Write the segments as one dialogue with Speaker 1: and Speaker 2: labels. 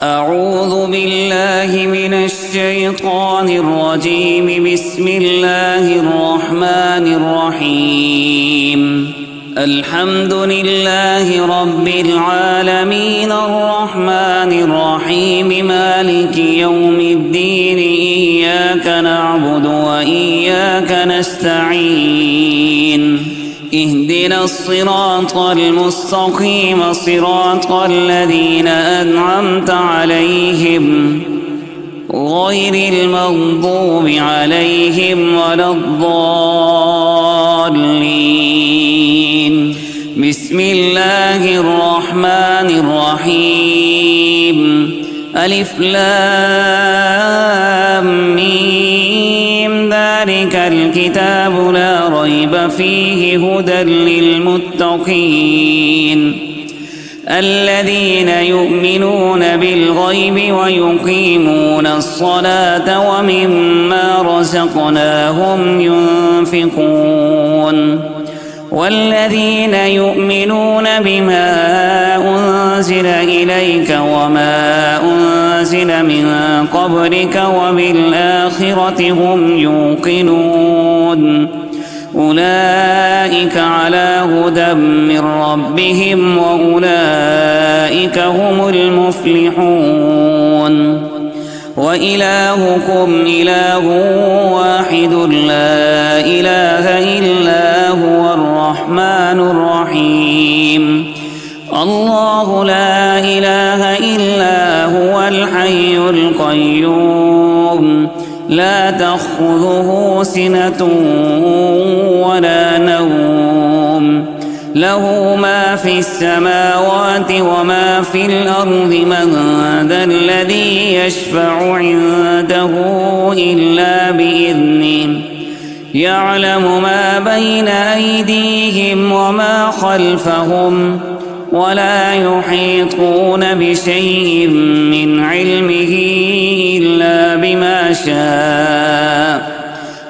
Speaker 1: أعوذ بالله من الشيطان الرجيم. بسم الله الرحمن الرحيم. الحمد لله رب العالمين الرحمن الرحيم مالك يوم الدين. إياك نعبد وإياك نستعين. اهدنا الصراط المستقيم صراط الذين أنعمت عليهم غير المغضوب عليهم ولا الضالين. بسم الله الرحمن الرحيم. ألف لام ميم. ذلك الكتاب لا ريب فيه هدى للمتقين الذين يؤمنون بالغيب ويقيمون الصلاة ومما رزقناهم ينفقون والذين يؤمنون بما أنزل إليك وما أنزل من قبلك وبالآخرة هم يوقنون أولئك على هدى من ربهم وأولئك هم المفلحون. وإلهكم إله واحد لا إله إلا هو الرحمن الرحيم. الله لا إله إلا هو الحي القيوم لا تأخذه سنة ولا نوم له ما في السماوات وما في الأرض. من ذا الذي يشفع عنده إلا بإذنه يعلم ما بين أيديهم وما خلفهم ولا يحيطون بشيء من علمه إلا بما شاء.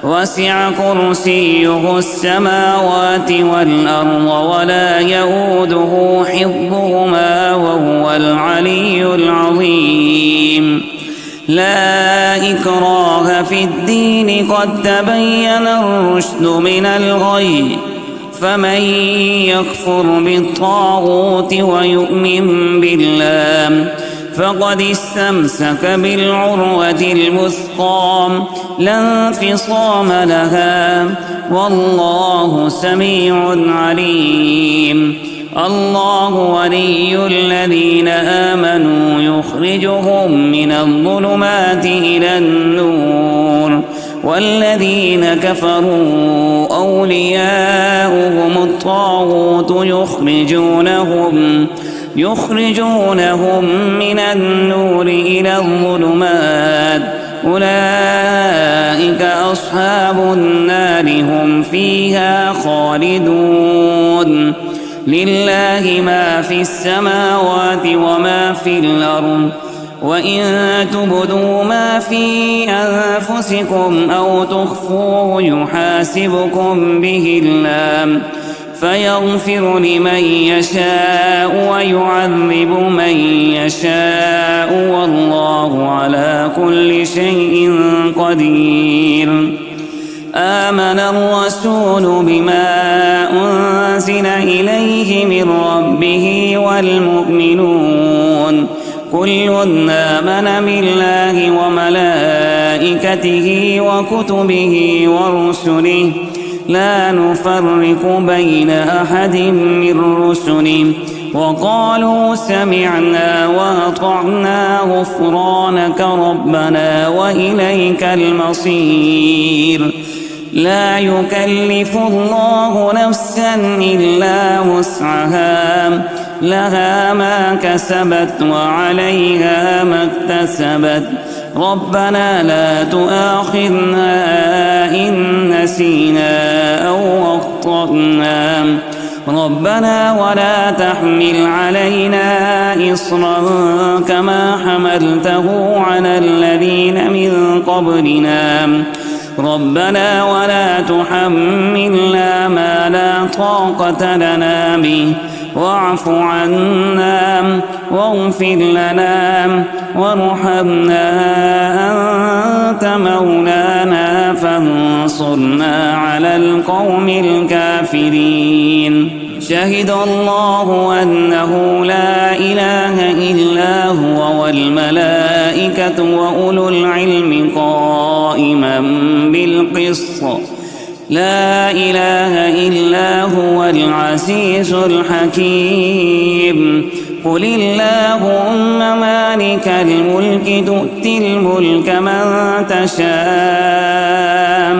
Speaker 1: وسع كرسيه السماوات والأرض ولا يؤوده حفظهما وهو العلي العظيم. لا إكراه في الدين قد تبين الرشد من الغي. فمن يكفر بالطاغوت ويؤمن بالله فقد استمسك بالعروة الوثقى لا انفصام لها والله سميع عليم. الله ولي الذين آمنوا يخرجهم من الظلمات إلى النور والذين كفروا أولياؤهم الطاغوت يخرجونهم من النور إلى الظلمات. أولئك أصحاب النار هم فيها خالدون. لله ما في السماوات وما في الأرض. وإن تبدوا ما في أنفسكم أو تخفوه يحاسبكم به الله فيغفر لمن يشاء ويعذب من يشاء والله على كل شيء قدير. آمن الرسول بما أنزل إليه من ربه والمؤمنون كل آمن بالله وملائكته وكتبه ورسله لا نفرق بين أحد من رسله وقالوا سمعنا وأطعنا غفرانك ربنا وإليك المصير. لا يكلف الله نفسا إلا وسعها لها ما كسبت وعليها ما اكتسبت. ربنا لا تؤاخذنا إن نسينا أو أخطأنا. ربنا ولا تحمل علينا إصرا كما حملته على الذين من قبلنا. ربنا ولا تحملنا ما لا طاقة لنا به واعف عنا واغفر لنا وارحمنا أنت مولانا فانصرنا على القوم الكافرين. شهد الله أنه لا إله إلا هو والملائكة وأولو العلم قائما بالقسط لا إله إلا هو العزيز الحكيم. قل اللهم مالك الملك تؤتي الملك من تشاء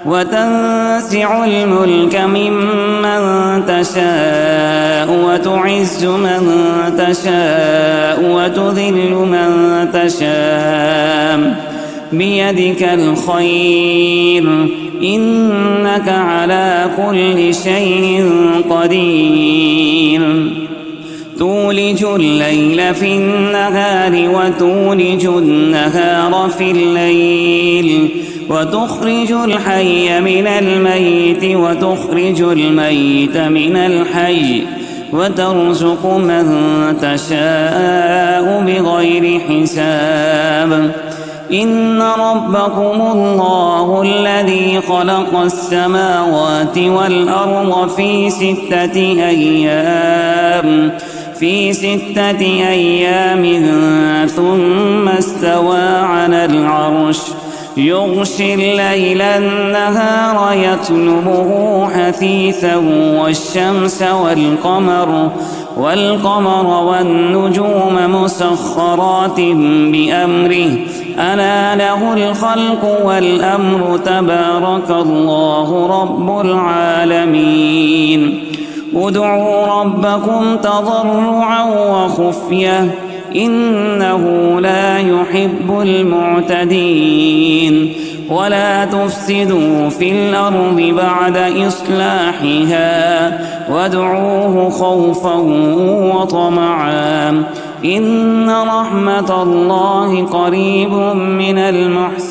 Speaker 1: وتنزع الملك ممن تشاء وتعز من تشاء وتذل من تشاء بيدك الخير إنك على كل شيء قدير. تولج الليل في النهار وتولج النهار في الليل وتخرج الحي من الميت وتخرج الميت من الحي وترزق من تشاء بغير حساب. إن ربكم الله الذي خلق السماوات والأرض في 6 أيام ثم استوى على العرش يغشي الليل النهار يطلبه حثيثا والشمس والقمر والنجوم مسخرات بأمره ألا له الخلق والأمر تبارك الله رب العالمين. ادعوا ربكم تضرعا وخفية إنه لا يحب المعتدين. ولا تفسدوا في الأرض بعد إصلاحها وادعوه خوفا وطمعا إن رحمة الله قريب من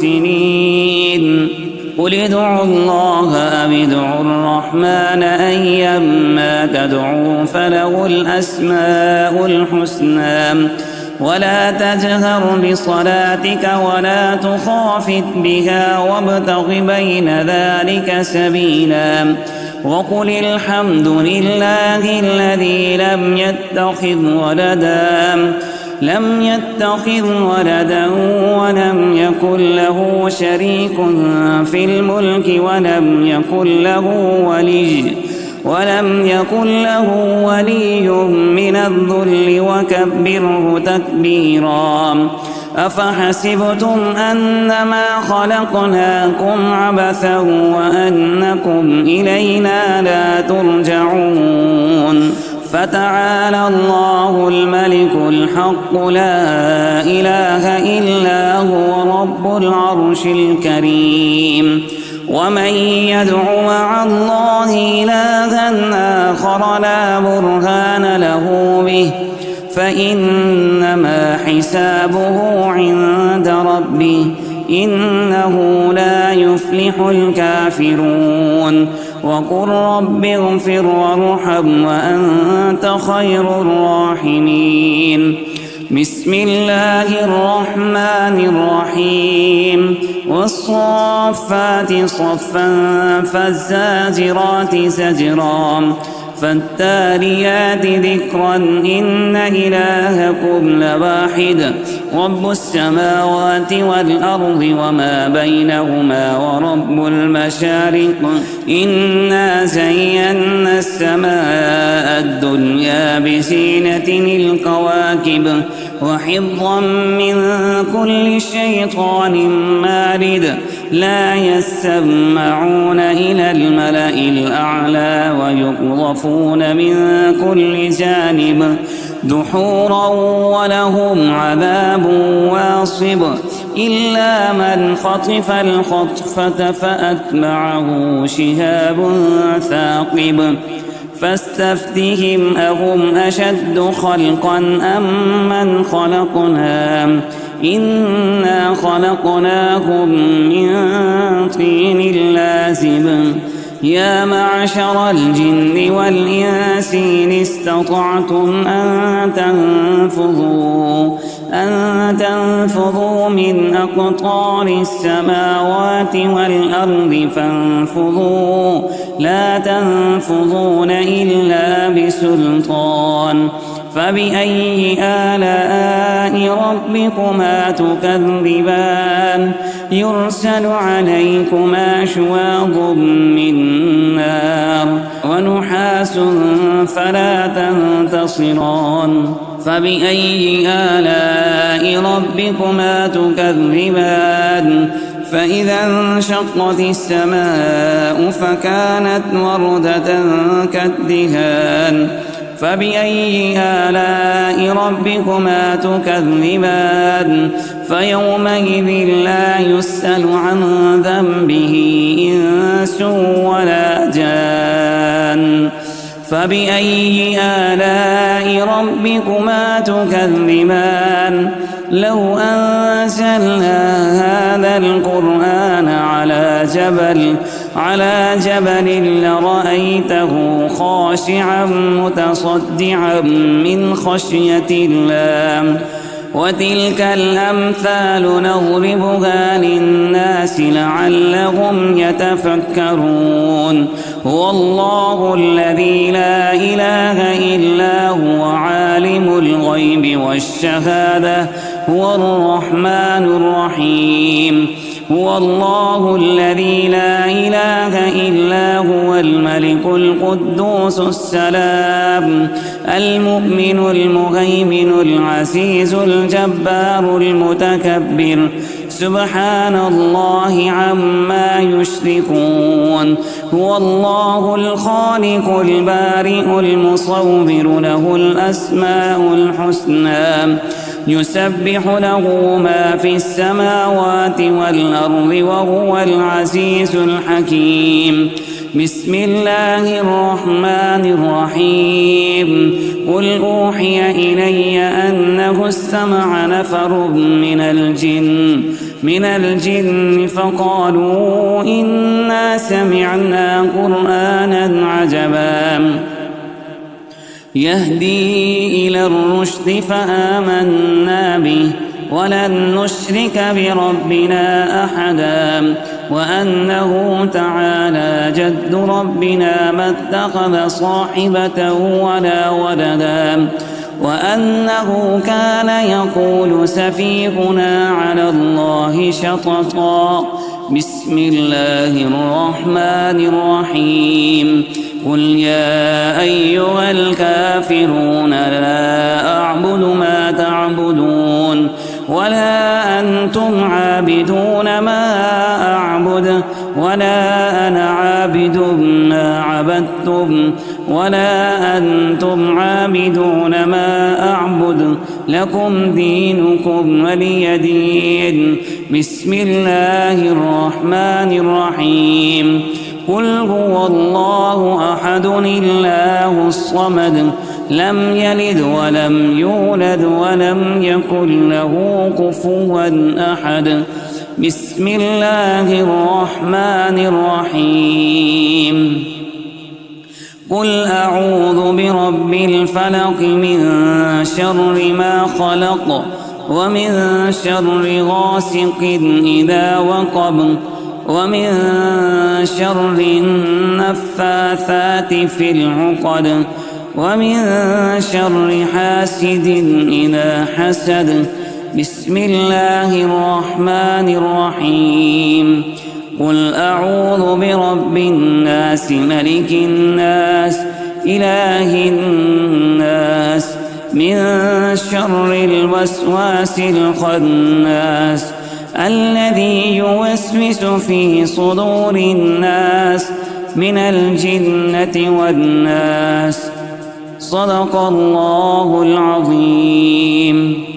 Speaker 1: المحسنين. قل ادعوا الله أو ادعوا الرحمن أيما تدعوا فله الأسماء الحسنى ولا تجهر بصلاتك ولا تخافت بها وابتغ بين ذلك سبيلا وقل الحمد لله الذي لم يتخذ ولدا ولم يكن له شريك في الملك ولم يكن له ولي من الذل وكبره تكبيرا. أفحسبتم أنما خلقناكم عبثا وأنكم إلينا لا ترجعون. فتعالى الله الملك الحق لا إله إلا هو رب العرش الكريم. ومن يدع مع الله إلها آخر لا برهان له به فإنما حسابه عند ربه إنه لا يفلح الكافرون. وقل رب اغفر وارحم وأنت خير الراحمين. بسم الله الرحمن الرحيم. والصافات صفا فالزاجرات زجرا فالتاليات ذكرا إن إلهكم لواحد رب السماوات والأرض وما بينهما ورب المشارق إنا زينا السماء الدنيا بزينة الكواكب وحفظا من كل شيطان مارد لا يسمعون إلى الملأ الأعلى ويقذفون من كل جانب دحورا ولهم عذاب واصب إلا من خطف الخطفة فأتبعه شهاب ثاقب فاستفتهم أهم أشد خلقا أم من خلقنا إنا خلقناهم من طين لازب يا معشر الجن والإنس إن استطعتم أن تنفذوا من أقطار السماوات والأرض فانفذوا لا تنفذون إلا بسلطان فبأي آلاء ربكما تكذبان يرسل عليكما شواظ من نار ونحاس فلا تنتصران فبأي آلاء ربكما تكذبان فإذا انشقت السماء فكانت وردة كالدهان فبأي آلاء ربكما تكذبان فيومئذ لا يسأل عن ذنبه إنس ولا جان فبأي آلاء ربكما تكذبان لو أنزلنا هذا القرآن على جبل لرأيته خاشعا متصدعا من خشية الله وتلك الأمثال نضربها للناس لعلهم يتفكرون هو الله الذي لا إله إلا هو عالم الغيب والشهادة هو الرحمن الرحيم هو الله الذي لا إله إلا هو الملك القدوس السلام المؤمن المهيمن العزيز الجبار المتكبر سبحان الله عما يشركون هو الله الخالق البارئ المصور له الأسماء الحسنى يسبح له ما في السماوات والأرض وهو العزيز الحكيم بسم الله الرحمن الرحيم قل أوحي إلي أنه استمع نفر من الجن فقالوا إنا سمعنا قرآنا عجبا يهدي إلى الرشد فآمنا به ولن نشرك بربنا أحدا وأنه تعالى جد ربنا ما اتخذ صاحبة ولا ولدا وأنه كان يقول سفيهنا على الله شططا بسم الله الرحمن الرحيم قل يا أيها الكافرون لا أعبد ما تعبدون ولا أنتم عابدون ما أعبد ولا أنا عابد ما عبدتم ولا أنتم عابدون ما أعبد لكم دينكم ولي دين بسم الله الرحمن الرحيم قل هو الله أحد الله الصمد لم يلد ولم يولد ولم يكن له كفوا أحد بسم الله الرحمن الرحيم قل أعوذ برب الفلق من شر ما خلق ومن شر غاسق إذا وقب ومن شر النفاثات في العقد ومن شر حاسد إذا حسد بسم الله الرحمن الرحيم قل أعوذ برب الناس ملك الناس إله الناس من شر الوسواس الخناس الذي يوسوس في صدور الناس من الجنة والناس صدق الله العظيم.